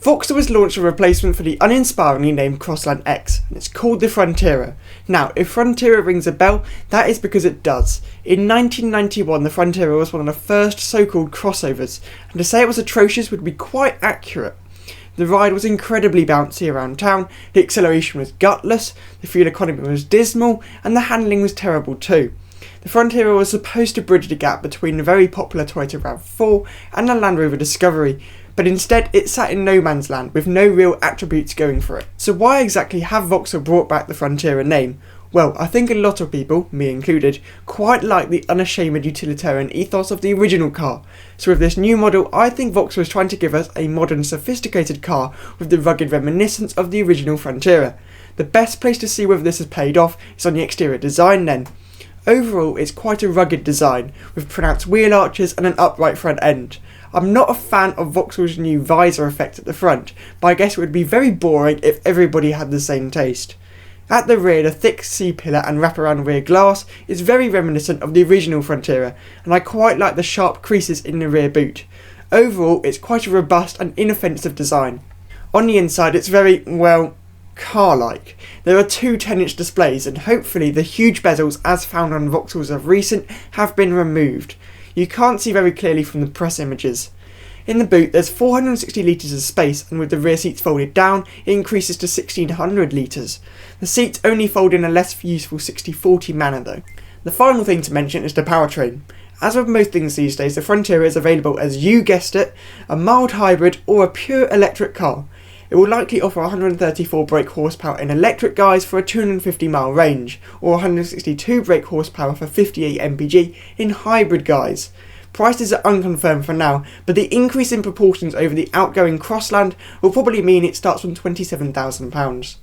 Vauxhall has launched a replacement for the uninspiringly named Crossland X, and it's called the Frontera. Now, if Frontera rings a bell, that is because it does. In 1991, the Frontera was one of the first so-called crossovers, and to say it was atrocious would be quite accurate. The ride was incredibly bouncy around town, the acceleration was gutless, the fuel economy was dismal, and the handling was terrible too. The Frontera was supposed to bridge the gap between the very popular Toyota RAV4 and the Land Rover Discovery, but instead it sat in no man's land with no real attributes going for it. So why exactly have Vauxhall brought back the Frontera name? Well, I think a lot of people, me included, quite like the unashamed utilitarian ethos of the original car. So with this new model, I think Vauxhall is trying to give us a modern, sophisticated car with the rugged reminiscence of the original Frontera. The best place to see whether this has paid off is on the exterior design then. Overall, it's quite a rugged design, with pronounced wheel arches and an upright front end. I'm not a fan of Vauxhall's new visor effect at the front, but I guess it would be very boring if everybody had the same taste. At the rear, the thick C-pillar and wraparound rear glass is very reminiscent of the original Frontera, and I quite like the sharp creases in the rear boot. Overall, it's quite a robust and inoffensive design. On the inside, it's very, well, car-like. There are two 10-inch displays, and hopefully the huge bezels as found on Vauxhalls of recent have been removed. You can't see very clearly from the press images. In the boot there's 460 litres of space, and with the rear seats folded down it increases to 1600 litres. The seats only fold in a less useful 60-40 manner though. The final thing to mention is the powertrain. As with most things these days, the Frontera is available as, you guessed it, a mild hybrid or a pure electric car. It will likely offer 134 brake horsepower in electric guise for a 250 mile range, or 162 brake horsepower for 58 mpg in hybrid guise. Prices are unconfirmed for now, but the increase in proportions over the outgoing Crossland will probably mean it starts from £27,000.